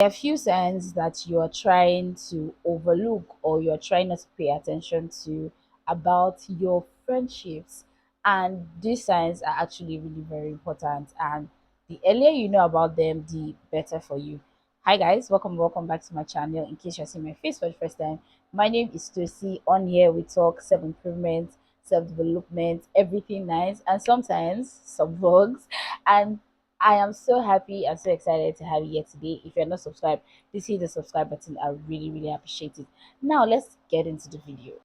There are few signs that you are trying to overlook or you're trying not to pay attention to about your friendships. And these signs are actually really very important. And the earlier you know about them, the better for you. Hi guys, welcome back to my channel. In case you're seeing my face for the first time, my name is Tosi. On here we talk self-improvement, self-development, everything nice, and sometimes some vlogs. And I am so happy and so excited to have you here today. If you're not subscribed, please hit the subscribe button. I really appreciate it. Now let's get into the video.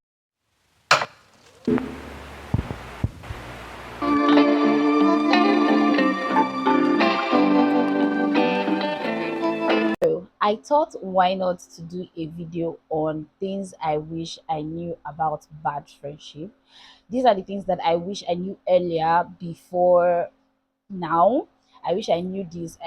So I thought why not to do a video on things I wish I knew about bad friendship. These are the things that I wish I knew earlier before now. I wish I knew this.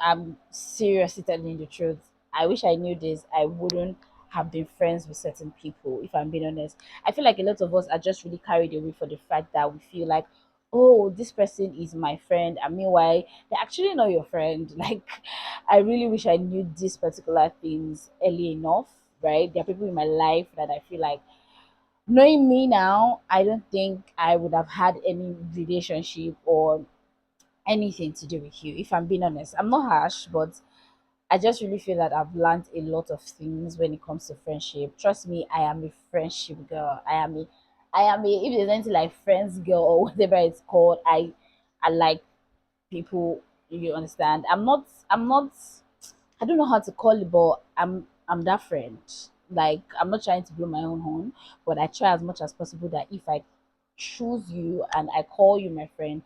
I'm seriously telling the truth. I wish I knew this. I wouldn't have been friends with certain people, if I'm being honest. I feel like a lot of us are just really carried away for the fact that we feel like, oh, this person is my friend. And meanwhile, they're actually not your friend. Like, I really wish I knew these particular things early enough, right? There are people in my life that I feel like, knowing me now, I don't think I would have had any relationship or anything to do with you, if I'm being honest. I'm not harsh, but I just really feel that I've learned a lot of things when it comes to friendship. Trust me, I am a friendship girl. I am a if there's anything like friends girl or whatever it's called, I like people, you understand. I'm not I don't know how to call it, but I'm that friend. Like, I'm not trying to blow my own horn, but I try as much as possible that if I choose you and I call you my friend,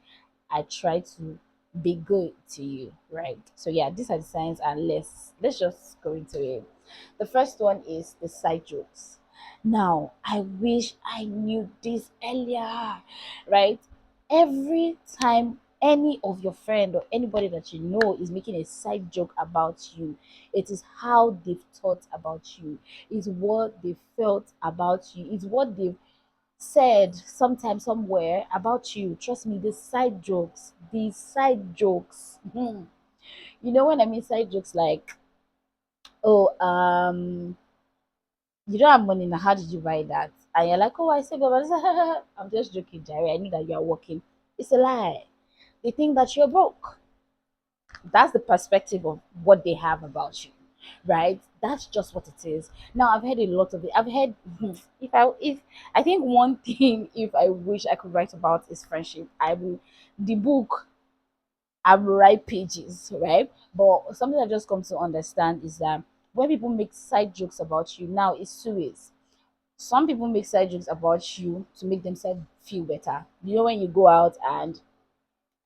I try to be good to you, right? So yeah, these are the signs, and let's just go into it. The first one is the side jokes. Now, I wish I knew this earlier, right? Every time any of your friend or anybody that you know is making a side joke about you, it is how they've thought about you, it's what they felt about you, it's what they've said sometime somewhere about you. Trust me, the side jokes. You know when I mean side jokes, like, oh, you don't have money now, how did you buy that? And you're like, oh, I said, but I'm just joking, Jerry. I know that you are working. It's a lie. They think that you're broke. That's the perspective of what they have about you, right? That's just what it is. Now, I've heard a lot of it. I've heard if I think one thing, if I wish I could write about, is friendship. I will the book, I will write pages, right? But something I just come to understand is that when people make side jokes about you, now it's two ways. Some people make side jokes about you to make themselves feel better. You know, when you go out and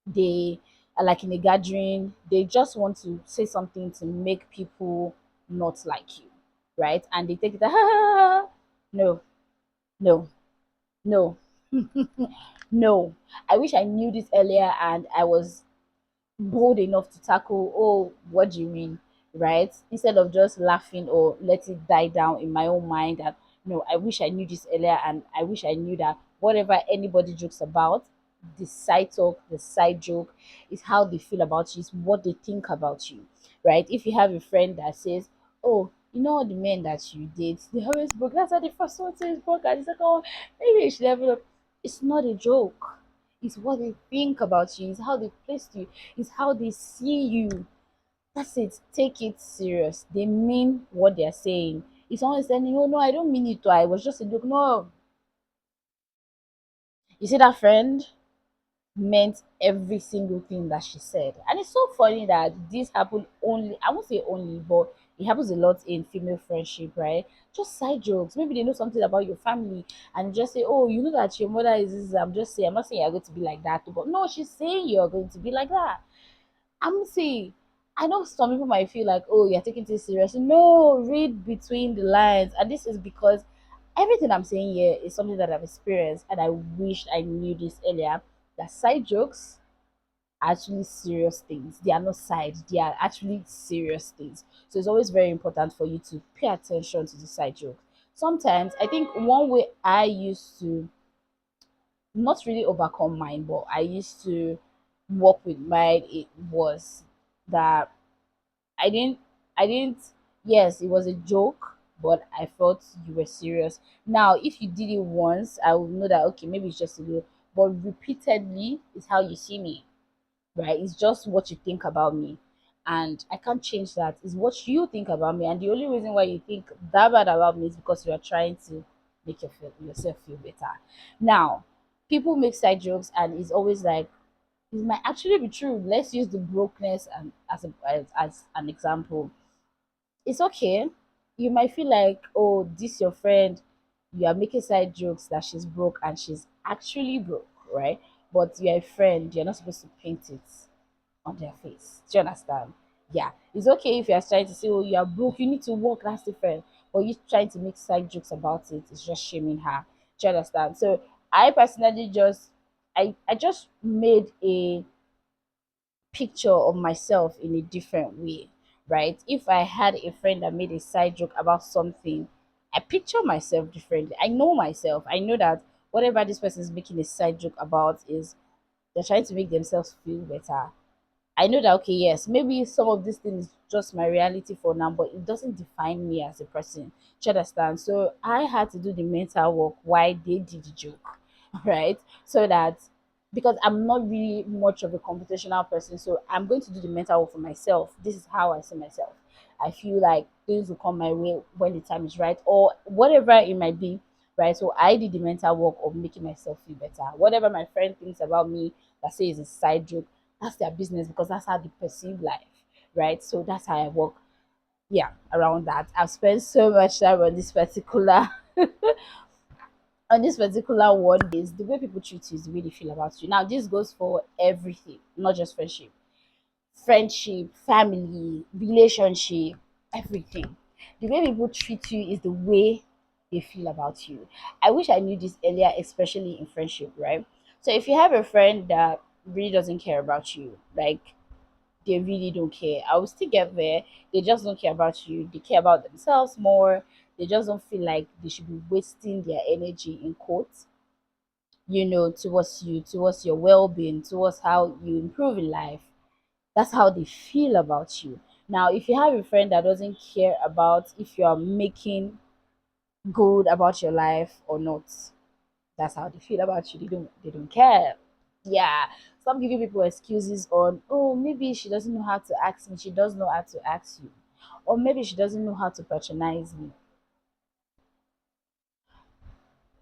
they are like in a gathering, they just want to say something to make people not like you, right? And they take it, no, no, no, no. I wish I knew this earlier and I was bold enough to tackle, oh, what do you mean, right? Instead of just laughing or let it die down in my own mind that, no, I wish I knew this earlier, and I wish I knew that whatever anybody jokes about, the side talk, the side joke, is how they feel about you, is what they think about you, right? If you have a friend that says, oh, you know all the men that you date, they always broke. That's how the first one says broke, and the second one, maybe you should develop. It's not a joke. It's what they think about you. It's how they place you. It's how they see you. That's it. Take it serious. They mean what they're saying. It's always saying, oh no, I don't mean it to. I was just a joke. No. You see that friend meant every single thing that she said. And it's so funny that this happened only, I won't say only, but it happens a lot in female friendship, right? Just side jokes. Maybe they know something about your family and just say, oh, you know that your mother is this. I'm just saying, I'm not saying you're going to be like that, but no, she's saying you're going to be like that. I'm saying, I know some people might feel like, oh, you're taking this seriously. No, read between the lines. And this is because everything I'm saying here is something that I've experienced, and I wish I knew this earlier. That side jokes are actually serious things. They are not side, they are actually serious things. So it's always very important for you to pay attention to the side jokes. Sometimes I think one way I used to not really overcome mine, but I used to work with mine, it was that I didn't. I didn't, yes, it was a joke, but I thought you were serious. Now, if you did it once, I will know that, okay, maybe it's just a little, but repeatedly is how you see me, right? It's just what you think about me. And I can't change that. It's what you think about me. And the only reason why you think that bad about me is because you are trying to make yourself feel better. Now, people make side jokes, and it's always like, it might actually be true. Let's use the brokenness and as an example. It's okay. You might feel like, oh, this your friend, you are making side jokes that she's broke and she's actually broke, right? But you're a friend, you're not supposed to paint it on their face. Do you understand? Yeah. It's okay if you're trying to say, oh, you are broke, you need to work, that's different. But you trying to make side jokes about it, it's just shaming her. Do you understand? So I personally just I just made a picture of myself in a different way, right? If I had a friend that made a side joke about something, I picture myself differently. I know myself. I know that whatever this person is making a side joke about is they're trying to make themselves feel better. I know that, okay, yes, maybe some of these things is just my reality for now, but it doesn't define me as a person. Do you understand? So I had to do the mental work why they did the joke, right? So that, because I'm not really much of a computational person, so I'm going to do the mental work for myself. This is how I see myself. I feel like things will come my way when the time is right, or whatever it might be, right? So I did the mental work of making myself feel better. Whatever my friend thinks about me that says it's a side joke, that's their business, because that's how they perceive life, right? So that's how I work. Yeah, around that. I've spent so much time on this particular on this particular one is the way people treat you is the way they feel about you. Now this goes for everything, not just friendship. Friendship, family, relationship, everything. The way people treat you is the way they feel about you. I wish I knew this earlier, especially in friendship, right? So if you have a friend that really doesn't care about you, like they really don't care. I will still get there. They just don't care about you. They care about themselves more. They just don't feel like they should be wasting their energy in quotes, towards you, towards your well being, towards how you improve in life. That's how they feel about you. Now, if you have a friend that doesn't care about if you are making good about your life or not, that's how they feel about you. They don't care. Yeah. Stop giving people excuses on, oh, maybe she doesn't know how to ask me. She does know how to ask you. Or maybe she doesn't know how to patronize me.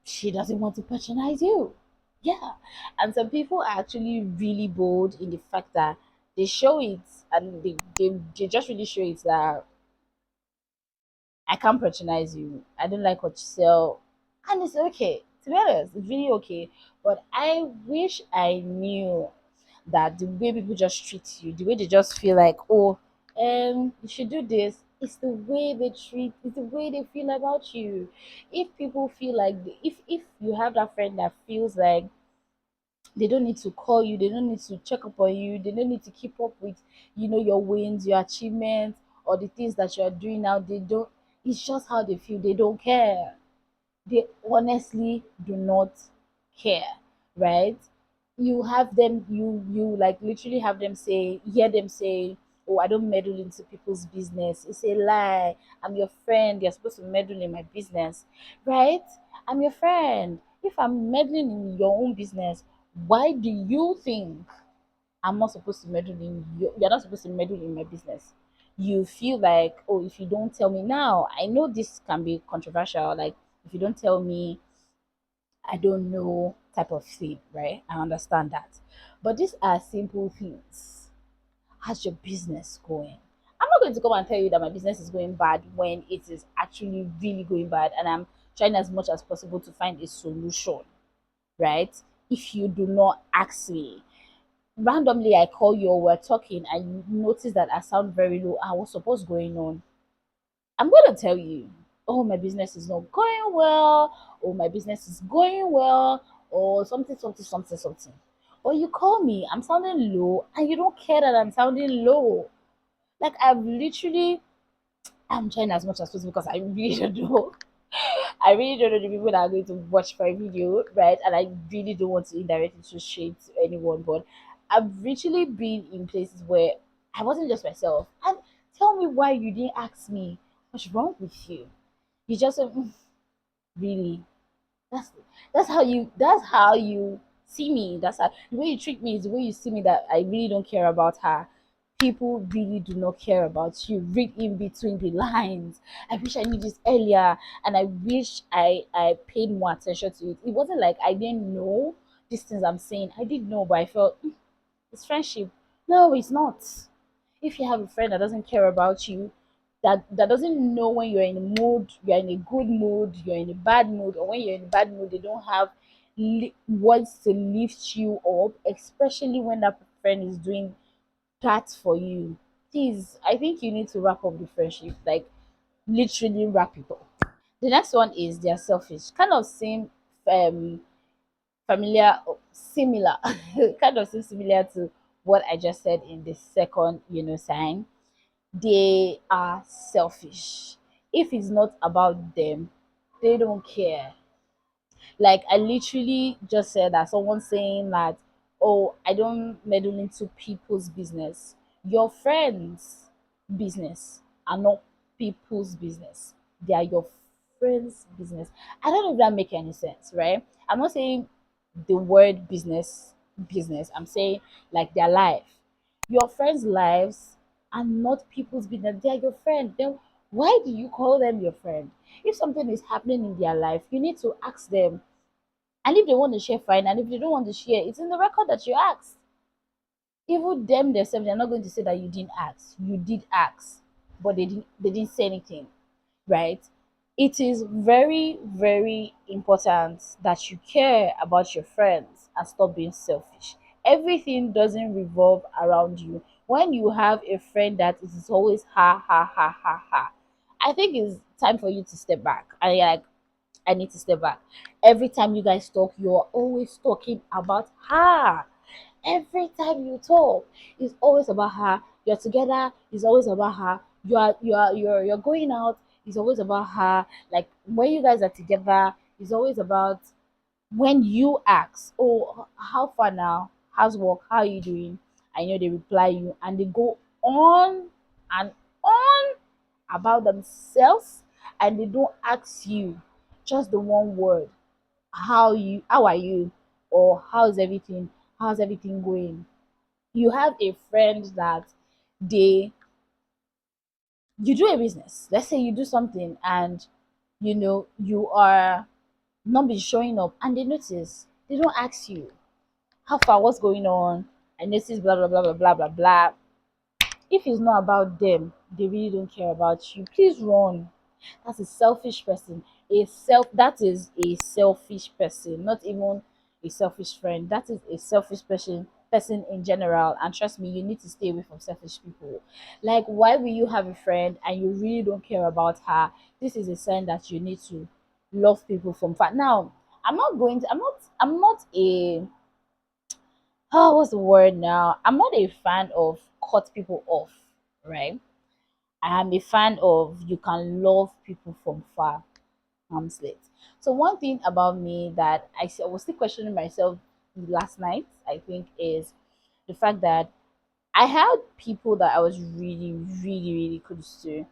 She doesn't want to patronize you. Yeah. And some people are actually really bold in the fact that they show it, and they just really show it that I can't patronize you. I don't like what you sell. And it's okay. To be honest, it's really okay. But I wish I knew that the way people just treat you, the way they just feel like, oh, you should do this. It's the way they treat, it's the way they feel about you. If people feel like, if you have that friend that feels like they don't need to call you, they don't need to check up on you, they don't need to keep up with, your wins, your achievements, or the things that you are doing now, they don't, it's just how they feel, they don't care. They honestly do not care, right? You have them, you like literally have them say, hear them say, oh, I don't meddle into people's business. It's a lie. I'm your friend, you're supposed to meddle in my business, right? I'm your friend. If I'm meddling in your own business, why do you think I'm not supposed to meddle in you're not supposed to meddle in my business? You feel like, oh, if you don't tell me now, I know this can be controversial, like if you don't tell me, I don't know, type of thing, right? I understand that. But these are simple things. How's your business going? I'm not going to come and tell you that my business is going bad when it is actually really going bad, and I'm trying as much as possible to find a solution, right? If you do not ask me, randomly I call you or we're talking and you notice that I sound very low. Ah, what's supposed going on? I'm gonna tell you, oh, my business is not going well, or my business is going well, or something, something, something, something. Or you call me, I'm sounding low, and you don't care that I'm sounding low. Like I'm trying as much as possible because I really don't know. I really don't know the people that are going to watch my video, right? And I really don't want to indirectly to shade to anyone, but I've literally been in places where I wasn't just myself. And Tell me why you didn't ask me. What's wrong with you? You just really. That's that's how you see me. That's how the way you treat me is the way you see me, that I really don't care about her. People really do not care about you. Read in between the lines. I wish I knew this earlier, and I wish I paid more attention to it. It wasn't like I didn't know these things I'm saying. I did know, but I felt it's friendship. No, it's not. If you have a friend that doesn't care about you, that doesn't know when you're in a mood, you're in a good mood, you're in a bad mood, or when you're in a bad mood, they don't have words to lift you up, especially when that friend is doing that for you. Please, I think you need to wrap up the friendship, like literally wrap it up. The next one is they're selfish. Kind of same, um, familiar, similar, kind of seems similar to what I just said in the second, sign. They are selfish. If it's not about them, they don't care. Like I literally just said that someone saying that, oh, I don't meddle into people's business. Your friends' business are not people's business. They are your friends' business. I don't know if that make any sense, right? I'm not saying the word business. I'm saying like their life. Your friends' lives are not people's business. They are your friend. Then why do you call them your friend? If something is happening in their life, you need to ask them. And if they want to share, fine. And if they don't want to share, it's in the record that you asked. Even them themselves, they're not going to say that you didn't ask. You did ask, but they didn't say anything, right? It is very, very important that you care about your friends and stop being selfish. Everything doesn't revolve around you. When you have a friend that is always ha ha ha ha ha, I think it's time for you to step back. And you're like, I need to step back. Every time you guys talk, you're always talking about her. Every time you talk, it's always about her. You're together, it's always about her. You're going out, it's always about her. Like when you guys are together, it's always about when you ask, oh, how far now? How's work? How are you doing? I know they reply you and they go on and on about themselves, and they don't ask you just the one word, how are you, or how's everything going. You have a friend that they you do a business, let's say you do something, and you are not been showing up, and they notice, they don't ask you how far, what's going on. I notice blah blah blah blah blah blah blah. If it's not about them, they really don't care about you, please run. That's a selfish person. That is a selfish person, not even a selfish friend. That is a selfish person in general. And trust me, you need to stay away from selfish people. Like, why will you have a friend and you really don't care about her? This is a sign that you need to love people from far. Now, I'm not a what's the word now? I'm not a fan of cut people off, right? I am a fan of you can love people from far, arm's length. So one thing about me that I was still questioning myself last night, I think, is the fact that I had people that I was really, really, really close to,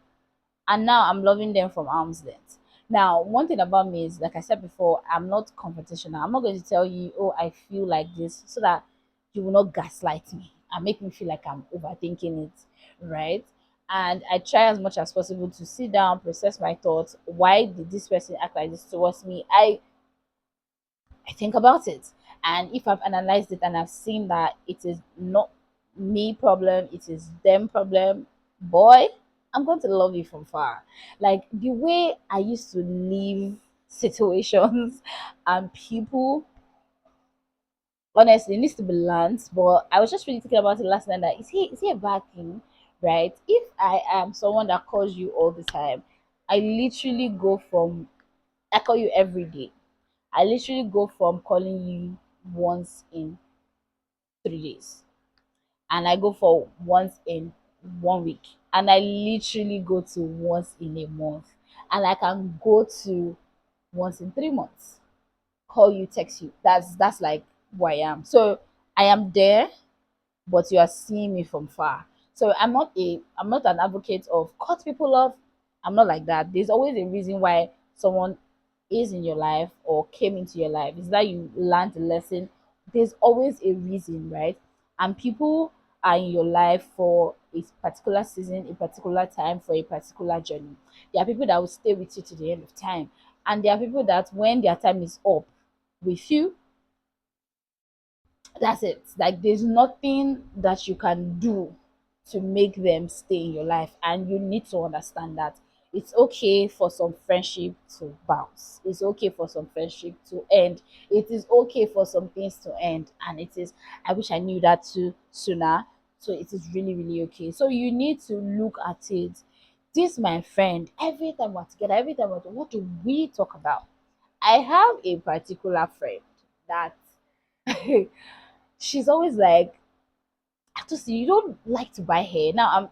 and now I'm loving them from arm's length. Now, one thing about me is, like I said before, I'm not confrontational. I'm not going to tell you, oh, I feel like this, so that you will not gaslight me and make me feel like I'm overthinking it, right? And I try as much as possible to sit down, process my thoughts. Why did this person act like this towards me? I think about it. And if I've analyzed it and I've seen that it is not me problem, it is them problem, boy, I'm going to love you from far. Like the way I used to leave situations and people, honestly, it needs to be learned. But I was just really thinking about it last night, that is he a bad thing, right? If I am someone that calls you all the time, I literally go from I call you every day. I literally go from calling you once in 3 days, and I go for once in 1 week, and I literally go to once in a month, and I can go to once in 3 months. Call you, text you. That's like who I am. So I am there, but you are seeing me from far. So I'm not an advocate of cut people off. I'm not like that. There's always a reason why someone is in your life or came into your life. Is that you learned a lesson. There's always a reason, right? And people are in your life for a particular season, a particular time, for a particular journey. There are people that will stay with you to the end of time. And there are people that when their time is up with you, that's it. Like there's nothing that you can do to make them stay in your life, and you need to understand that it's okay for some friendship to bounce, it's okay for some friendship to end, it is okay for some things to end, and it is, I wish I knew that too sooner. So it is really really okay. So you need to look at it. This my friend, every time we're together, every time what do we talk about? I have a particular friend that she's always like, Atusi, you don't like to buy hair. Now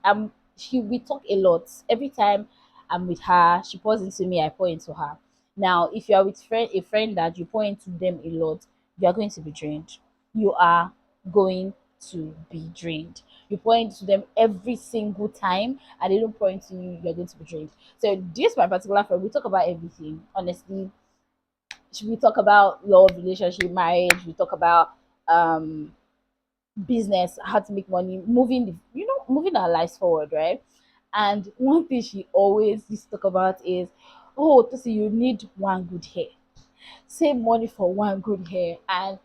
we talk a lot. Every time I'm with her, she pours into me, I pour into her. Now, if you are with a friend that you pour into them a lot, you are going to be drained. You are going to be drained. You pour into them every single time and they don't pour into you, you're going to be drained. So this my particular friend, we talk about everything. Honestly, we talk about love, relationship, marriage, we talk about business, how to make money, moving moving our lives forward, right? And one thing she always used to talk about is, oh, to see you need one good hair. Save money for one good hair. And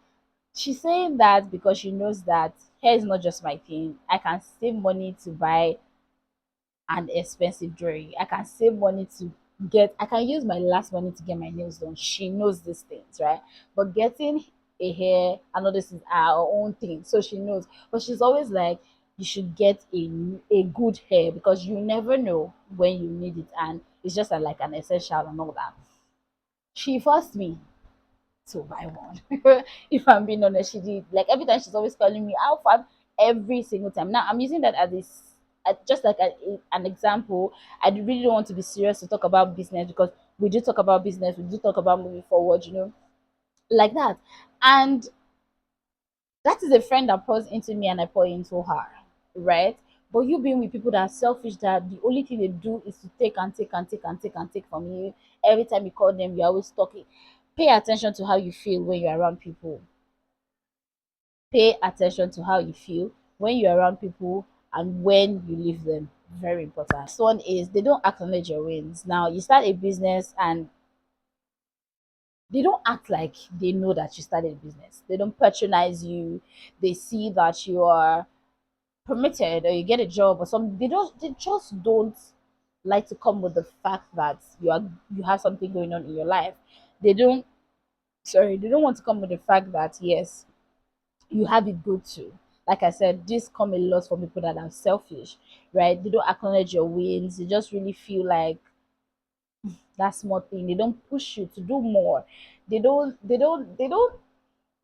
she's saying that because she knows that hair is not just my thing. I can save money to buy an expensive jewelry. I can save money to I can use my last money to get my nails done. She knows these things, right? But getting a hair, I know this is our own thing. So she knows. But she's always like, you should get a good hair because you never know when you need it. And it's just like an essential and all that. She forced me to buy one. If I'm being honest, she did. Like every time she's always calling me out far every single time. Now I'm using that as this just like an example. I really don't want to be serious to talk about business because we do talk about business, we do talk about moving forward, like that. And that is a friend that pours into me and I pour into her, right? But you being with people that are selfish, that the only thing they do is to take and take and take and take and take from you. Every time you call them, you're always talking. Pay attention to how you feel when you're around people. Pay attention to how you feel when you're around people and when you leave them. Very important. Next one is they don't acknowledge your wins. Now you start a business and they don't act like they know that you started a business. They don't patronize you. They see that you are permitted or you get a job or something. They just don't like to come with the fact that you have something going on in your life. They don't they don't want to come with the fact that yes, you have it good too. Like I said, this come a lot from people that are selfish, right? They don't acknowledge your wins. They just really feel like that small thing. They don't push you to do more. They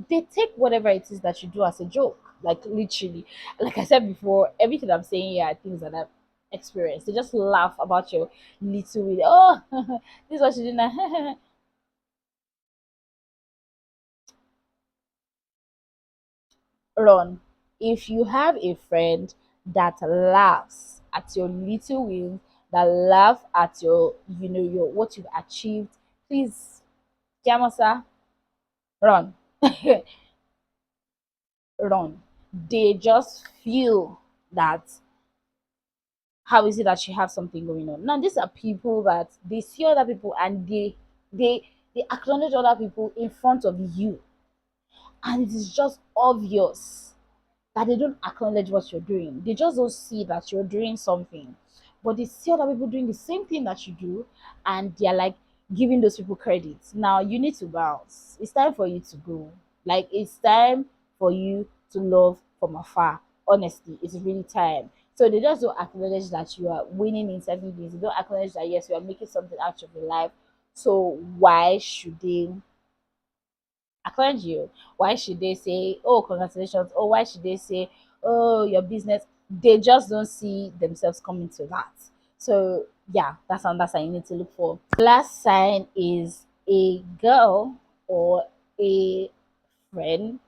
take whatever it is that you do as a joke. Like literally. Like I said before, everything I'm saying here are things that I've experienced. They just laugh about your little win. Oh, this is what you do now. Run. If you have a friend that laughs at your little wins, that laugh at your what you've achieved, please, Kiamosa, run. Run. They just feel that how is it that you have something going on? Now these are people that they see other people and they acknowledge other people in front of you, and it is just obvious that they don't acknowledge what you're doing. They just don't see that you're doing something. But they see other people doing the same thing that you do, and they're like giving those people credit. Now you need to bounce. It's time for you to go. Like it's time for you to love from afar. Honestly, it's really time. So they just don't acknowledge that you are winning in certain things. They don't acknowledge that yes, you are making something out of your life. So why should they acknowledge you? Why should they say, oh, congratulations? Or why should they say, oh, your business? They just don't see themselves coming to that. So, yeah, that's another sign you need to look for. Last sign is a girl or a friend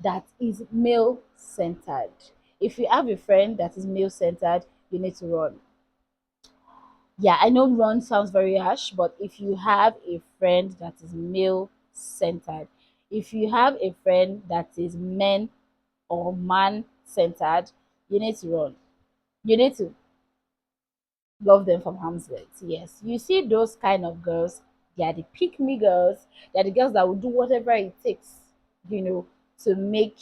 that is male centered. If you have a friend that is male centered, you need to run. Yeah, I know run sounds very harsh, but if you have a friend that is male centered, if you have a friend that is men or man centered, you need to run. You need to love them from harm's way. Yes, you see those kind of girls, they are the pick me girls, they're the girls that will do whatever it takes, you know, to make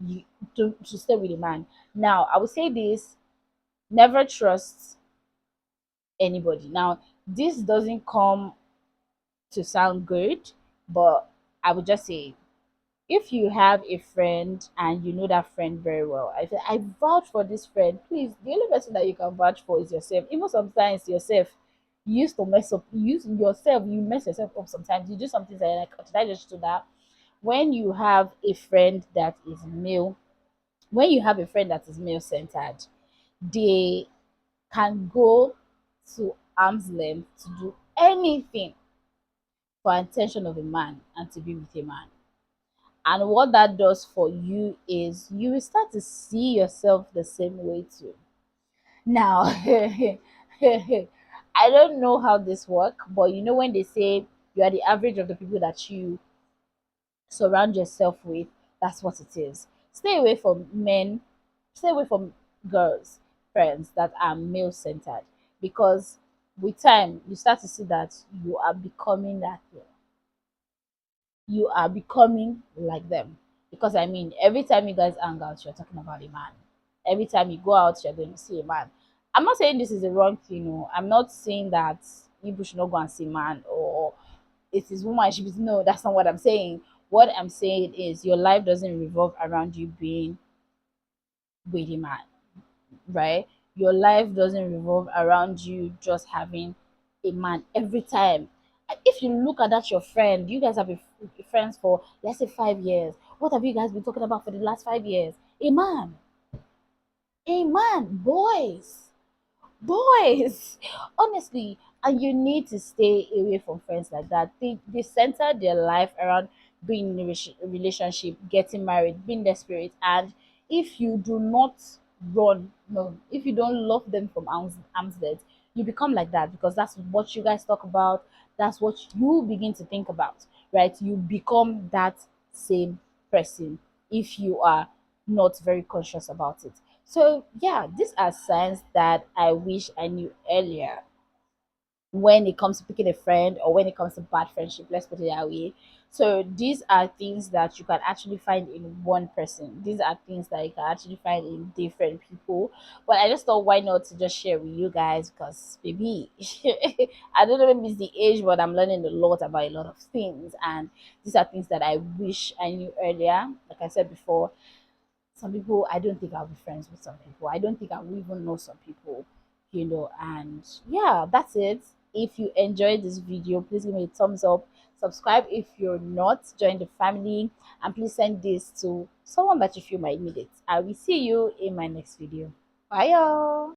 you to stay with a man. Now, I will say this: never trust anybody. Now, this doesn't come to sound good, but I would just say, if you have a friend and you know that friend very well, I say I vouch for this friend. Please, the only person that you can vouch for is yourself. Even sometimes yourself, you used to mess up. You use yourself, you mess yourself up sometimes. You do something that you're like, "Oh, did I just do that?" When you have a friend that is male, when you have a friend that is male centered, they can go to arm's length to do anything for attention of a man and to be with a man. And what that does for you is you will start to see yourself the same way too. Now, I don't know how this work, but you know when they say you are the average of the people that you surround yourself with, that's what it is. Stay away from men, stay away from girls, friends that are male centered, because with time you start to see that you are becoming that way, you are becoming like them. Because I mean, every time you guys hang out, you're talking about a man. Every time you go out, you're going to see a man. I'm not saying this is a wrong thing. No. I'm not saying that people should not go and see man, or it is woman should be. No, that's not what I'm saying. What I'm saying is your life doesn't revolve around you being with a man, right? Your life doesn't revolve around you just having a man every time. If you look at that, your friend, you guys have been friends for, let's say, 5 years. What have you guys been talking about for the last 5 years? A man, boys, boys. Honestly, and you need to stay away from friends like that. They center their life around being in a relationship, getting married, being desperate. And if you do not run, no, if you don't love them from arm's length, you become like that, because that's what you guys talk about. That's what you begin to think about, right? You become that same person if you are not very conscious about it. So, yeah, these are signs that I wish I knew earlier when it comes to picking a friend, or when it comes to bad friendship, let's put it that way. So, these are things that you can actually find in one person. These are things that you can actually find in different people. But I just thought, why not to just share with you guys? Because, maybe, I don't know, maybe it's the age, but I'm learning a lot about a lot of things. And these are things that I wish I knew earlier. Like I said before, some people, I don't think I'll be friends with some people. I don't think I will even know some people, and yeah, that's it. If you enjoyed this video, please give me a thumbs up. Subscribe if you're not, join the family, and please send this to someone that you feel might need it. I will see you in my next video. Bye, y'all.